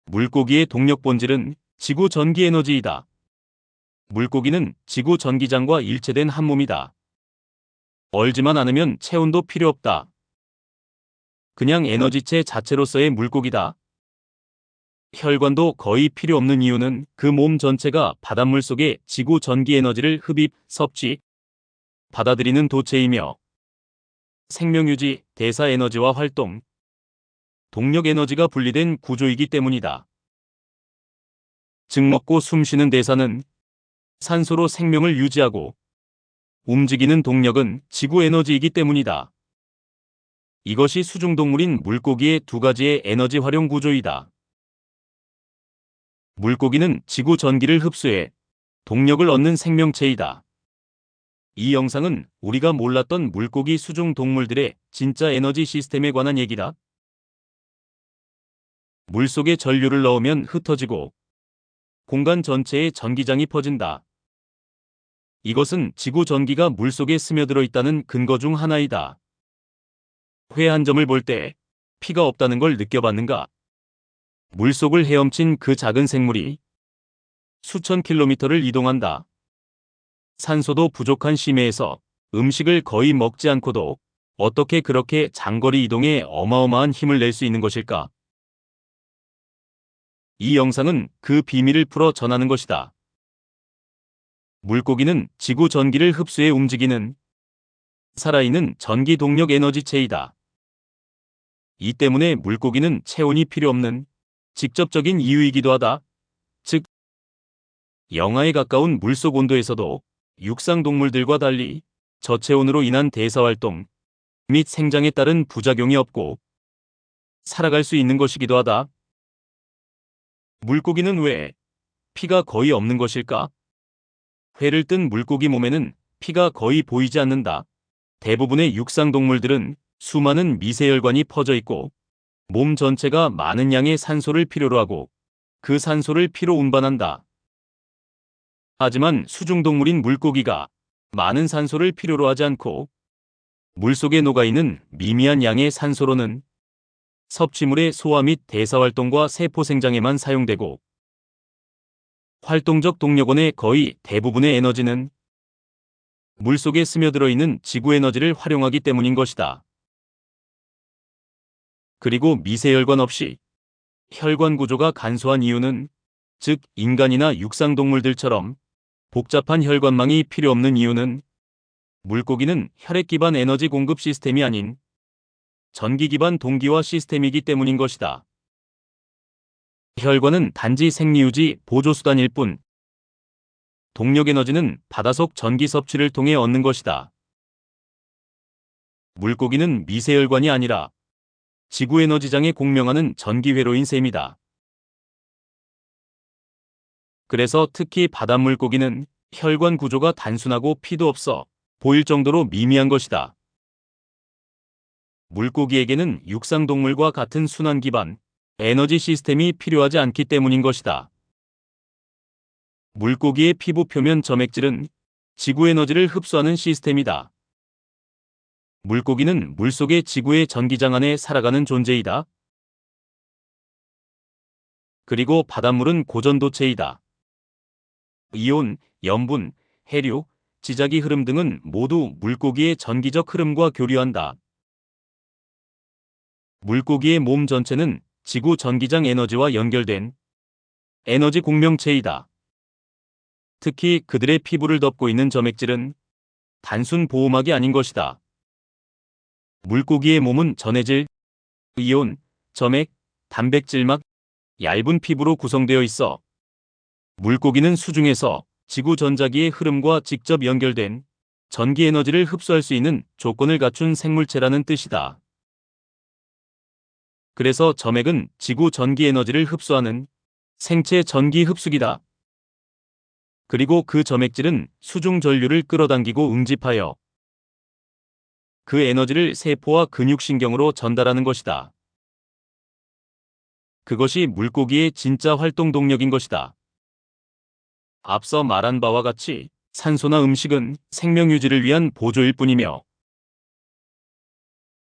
물고기의 동력 본질은 지구 전기 에너지이다. 물고기는 지구 전기장과 일체된 한 몸이다. 얼지만 않으면 체온도 필요 없다. 그냥 에너지체 자체로서의 물고기다. 혈관도 거의 필요 없는 이유는 그 몸 전체가 바닷물 속의 지구 전기 에너지를 흡입, 섭취, 받아들이는 도체이며 생명유지, 대사 에너지와 활동, 동력 에너지가 분리된 구조이기 때문이다. 즉 먹고 숨쉬는 대사는 산소로 생명을 유지하고 움직이는 동력은 지구 에너지이기 때문이다. 이것이 수중동물인 물고기의 두 가지의 에너지 활용 구조이다. 물고기는 지구 전기를 흡수해 동력을 얻는 생명체이다. 이 영상은 우리가 몰랐던 물고기 수중 동물들의 진짜 에너지 시스템에 관한 얘기다. 물속에 전류를 넣으면 흩어지고 공간 전체에 전기장이 퍼진다. 이것은 지구 전기가 물속에 스며들어 있다는 근거 중 하나이다. 회 한 점을 볼 때 피가 없다는 걸 느껴봤는가? 물속을 헤엄친 그 작은 생물이 수천 킬로미터를 이동한다. 산소도 부족한 심해에서 음식을 거의 먹지 않고도 어떻게 그렇게 장거리 이동에 어마어마한 힘을 낼 수 있는 것일까? 이 영상은 그 비밀을 풀어 전하는 것이다. 물고기는 지구 전기를 흡수해 움직이는 살아있는 전기 동력 에너지체이다. 이 때문에 물고기는 체온이 필요 없는 직접적인 이유이기도 하다. 즉, 영하에 가까운 물속 온도에서도 육상 동물들과 달리 저체온으로 인한 대사활동 및 생장에 따른 부작용이 없고 살아갈 수 있는 것이기도 하다. 물고기는 왜 피가 거의 없는 것일까? 회를 뜬 물고기 몸에는 피가 거의 보이지 않는다. 대부분의 육상 동물들은 수많은 미세혈관이 퍼져 있고 몸 전체가 많은 양의 산소를 필요로 하고 그 산소를 피로 운반한다. 하지만 수중동물인 물고기가 많은 산소를 필요로 하지 않고 물속에 녹아있는 미미한 양의 산소로는 섭취물의 소화 및 대사활동과 세포 생장에만 사용되고 활동적 동력원의 거의 대부분의 에너지는 물속에 스며들어 있는 지구 에너지를 활용하기 때문인 것이다. 그리고 미세혈관 없이 혈관 구조가 간소한 이유는, 즉 인간이나 육상동물들처럼 복잡한 혈관망이 필요 없는 이유는 물고기는 혈액 기반 에너지 공급 시스템이 아닌 전기 기반 동기화 시스템이기 때문인 것이다. 혈관은 단지 생리유지 보조수단일 뿐, 동력 에너지는 바닷속 전기 섭취를 통해 얻는 것이다. 물고기는 미세혈관이 아니라 지구 에너지장에 공명하는 전기회로인 셈이다. 그래서 특히 바닷물고기는 혈관 구조가 단순하고 피도 없어 보일 정도로 미미한 것이다. 물고기에게는 육상동물과 같은 순환 기반 에너지 시스템이 필요하지 않기 때문인 것이다. 물고기의 피부 표면 점액질은 지구 에너지를 흡수하는 시스템이다. 물고기는 물속의 지구의 전기장 안에 살아가는 존재이다. 그리고 바닷물은 고전도체이다. 이온, 염분, 해류, 지자기 흐름 등은 모두 물고기의 전기적 흐름과 교류한다. 물고기의 몸 전체는 지구 전기장 에너지와 연결된 에너지 공명체이다. 특히 그들의 피부를 덮고 있는 점액질은 단순 보호막이 아닌 것이다. 물고기의 몸은 전해질, 이온, 점액, 단백질막, 얇은 피부로 구성되어 있어 물고기는 수중에서 지구 전자기의 흐름과 직접 연결된 전기 에너지를 흡수할 수 있는 조건을 갖춘 생물체라는 뜻이다. 그래서 점액은 지구 전기 에너지를 흡수하는 생체 전기 흡수기다. 그리고 그 점액질은 수중 전류를 끌어당기고 응집하여 그 에너지를 세포와 근육신경으로 전달하는 것이다. 그것이 물고기의 진짜 활동 동력인 것이다. 앞서 말한 바와 같이 산소나 음식은 생명 유지를 위한 보조일 뿐이며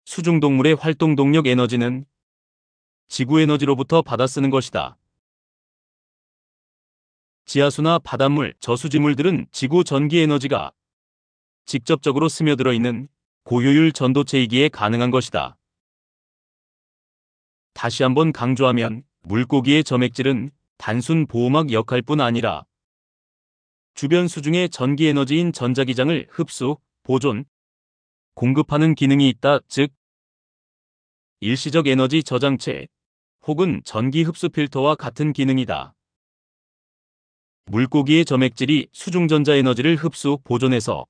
수중동물의 활동 동력 에너지는 지구 에너지로부터 받아 쓰는 것이다. 지하수나 바닷물, 저수지물들은 지구 전기 에너지가 직접적으로 스며들어 있는 고효율 전도체이기에 가능한 것이다. 다시 한번 강조하면 물고기의 점액질은 단순 보호막 역할뿐 아니라 주변 수중의 전기 에너지인 전자기장을 흡수, 보존, 공급하는 기능이 있다. 즉, 일시적 에너지 저장체 혹은 전기 흡수 필터와 같은 기능이다. 물고기의 점액질이 수중 전자 에너지를 흡수, 보존해서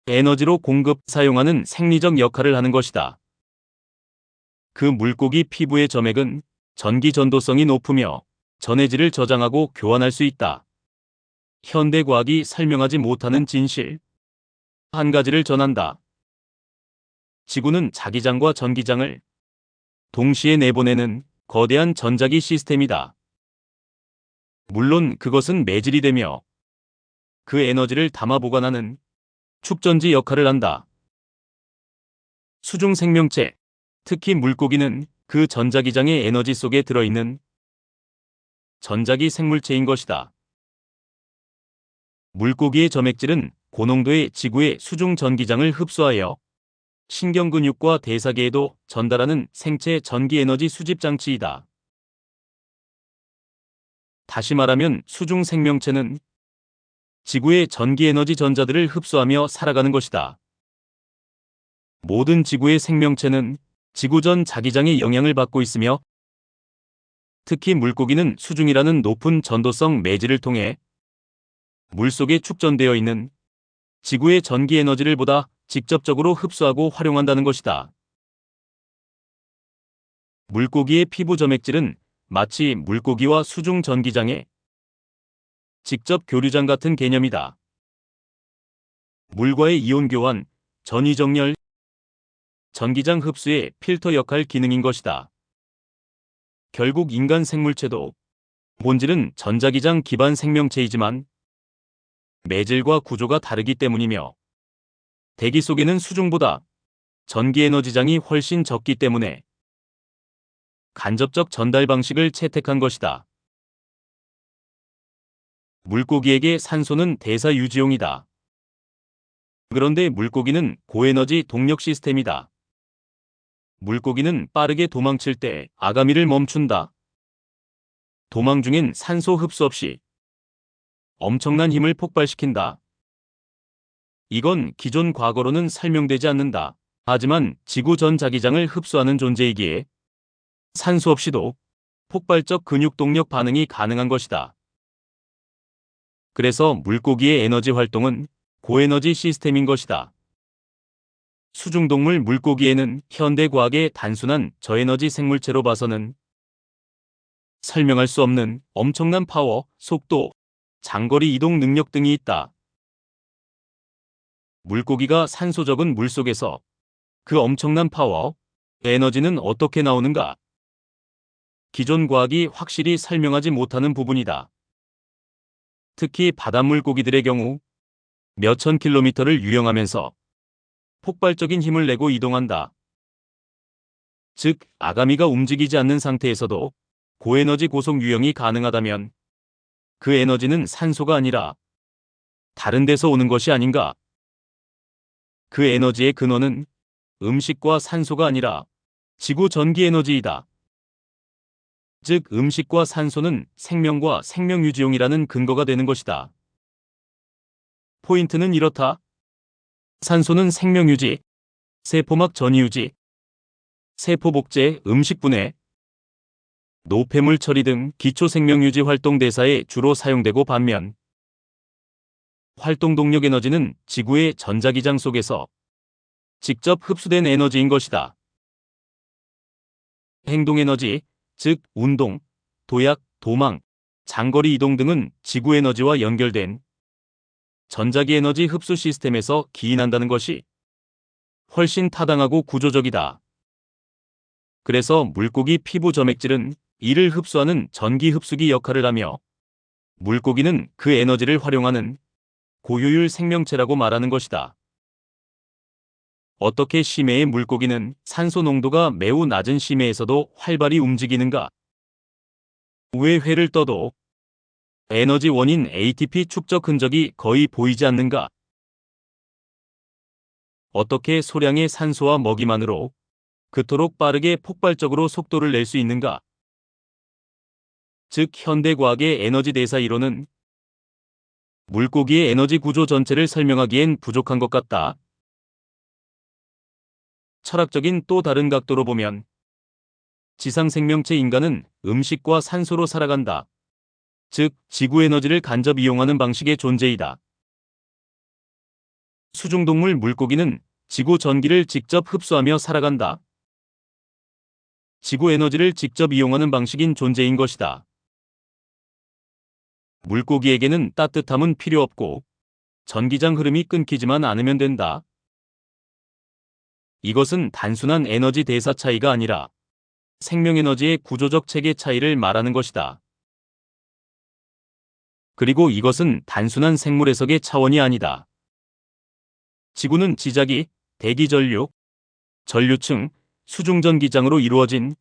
에너지로 공급, 사용하는 생리적 역할을 하는 것이다. 그 물고기 피부의 점액은 전기 전도성이 높으며 전해질을 저장하고 교환할 수 있다. 현대 과학이 설명하지 못하는 진실 한 가지를 전한다. 지구는 자기장과 전기장을 동시에 내보내는 거대한 전자기 시스템이다. 물론 그것은 매질이 되며 그 에너지를 담아 보관하는 축전지 역할을 한다. 수중 생명체, 특히 물고기는 그 전자기장의 에너지 속에 들어있는 전자기 생물체인 것이다. 물고기의 점액질은 고농도의 지구의 수중 전기장을 흡수하여 신경근육과 대사계에도 전달하는 생체 전기 에너지 수집 장치이다. 다시 말하면 수중 생명체는 지구의 전기 에너지 전자들을 흡수하며 살아가는 것이다. 모든 지구의 생명체는 지구 전 자기장의 영향을 받고 있으며 특히 물고기는 수중이라는 높은 전도성 매질을 통해 물속에 축전되어 있는 지구의 전기 에너지를 보다 직접적으로 흡수하고 활용한다는 것이다. 물고기의 피부 점액질은 마치 물고기와 수중 전기장의 직접 교류장 같은 개념이다. 물과의 이온 교환, 전위 정렬, 전기장 흡수의 필터 역할 기능인 것이다. 결국 인간 생물체도 본질은 전자기장 기반 생명체이지만 매질과 구조가 다르기 때문이며 대기 속에는 수중보다 전기 에너지장이 훨씬 적기 때문에 간접적 전달 방식을 채택한 것이다. 물고기에게 산소는 대사 유지용이다. 그런데 물고기는 고에너지 동력 시스템이다. 물고기는 빠르게 도망칠 때 아가미를 멈춘다. 도망 중엔 산소 흡수 없이 엄청난 힘을 폭발시킨다. 이건 기존 과거로는 설명되지 않는다. 하지만 지구 전 자기장을 흡수하는 존재이기에 산소 없이도 폭발적 근육 동력 반응이 가능한 것이다. 그래서 물고기의 에너지 활동은 고에너지 시스템인 것이다. 수중동물 물고기에는 현대 과학의 단순한 저에너지 생물체로 봐서는 설명할 수 없는 엄청난 파워, 속도, 장거리 이동 능력 등이 있다. 물고기가 산소 적은 물속에서 그 엄청난 파워, 에너지는 어떻게 나오는가? 기존 과학이 확실히 설명하지 못하는 부분이다. 특히 바닷물고기들의 경우 몇천 킬로미터를 유영하면서 폭발적인 힘을 내고 이동한다. 즉, 아가미가 움직이지 않는 상태에서도 고에너지 고속 유영이 가능하다면 그 에너지는 산소가 아니라 다른 데서 오는 것이 아닌가? 그 에너지의 근원은 음식과 산소가 아니라 지구 전기 에너지이다. 즉, 음식과 산소는 생명과 생명 유지용이라는 근거가 되는 것이다. 포인트는 이렇다. 산소는 생명 유지, 세포막 전이 유지, 세포 복제, 음식 분해, 노폐물 처리 등 기초 생명 유지 활동 대사에 주로 사용되고 반면 활동 동력 에너지는 지구의 전자기장 속에서 직접 흡수된 에너지인 것이다. 행동 에너지, 즉 운동, 도약, 도망, 장거리 이동 등은 지구 에너지와 연결된 전자기 에너지 흡수 시스템에서 기인한다는 것이 훨씬 타당하고 구조적이다. 그래서 물고기 피부 점액질은 이를 흡수하는 전기 흡수기 역할을 하며 물고기는 그 에너지를 활용하는 고효율 생명체라고 말하는 것이다. 어떻게 심해의 물고기는 산소 농도가 매우 낮은 심해에서도 활발히 움직이는가? 왜 회를 떠도 에너지 원인 ATP 축적 흔적이 거의 보이지 않는가? 어떻게 소량의 산소와 먹이만으로 그토록 빠르게 폭발적으로 속도를 낼 수 있는가? 즉, 현대과학의 에너지 대사 이론은 물고기의 에너지 구조 전체를 설명하기엔 부족한 것 같다. 철학적인 또 다른 각도로 보면 지상 생명체 인간은 음식과 산소로 살아간다. 즉, 지구 에너지를 간접 이용하는 방식의 존재이다. 수중동물 물고기는 지구 전기를 직접 흡수하며 살아간다. 지구 에너지를 직접 이용하는 방식인 존재인 것이다. 물고기에게는 따뜻함은 필요 없고 전기장 흐름이 끊기지만 않으면 된다. 이것은 단순한 에너지 대사 차이가 아니라 생명에너지의 구조적 체계 차이를 말하는 것이다. 그리고 이것은 단순한 생물 해석의 차원이 아니다. 지구는 지자기, 대기전류, 전류층, 수중전기장으로 이루어진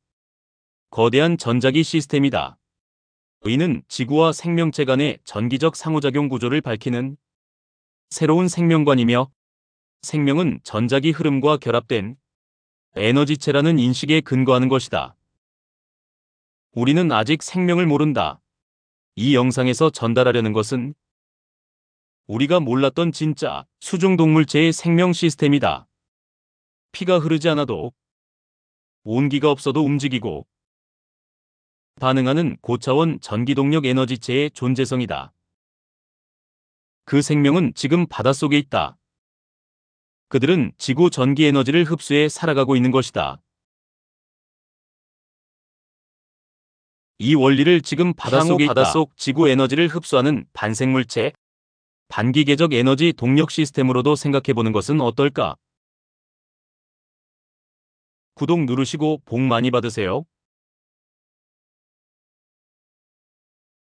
거대한 전자기 시스템이다. 이는 지구와 생명체 간의 전기적 상호작용 구조를 밝히는 새로운 생명관이며, 생명은 전자기 흐름과 결합된 에너지체라는 인식에 근거하는 것이다. 우리는 아직 생명을 모른다. 이 영상에서 전달하려는 것은 우리가 몰랐던 진짜 수중동물체의 생명 시스템이다. 피가 흐르지 않아도, 온기가 없어도 움직이고 반응하는 고차원 전기동력 에너지체의 존재성이다. 그 생명은 지금 바닷속에 있다. 그들은 지구 전기 에너지를 흡수해 살아가고 있는 것이다. 이 원리를 지금 바닷속에 바닷속 지구 에너지를 흡수하는 반생물체, 반기계적 에너지 동력 시스템으로도 생각해보는 것은 어떨까? 구독 누르시고 복 많이 받으세요.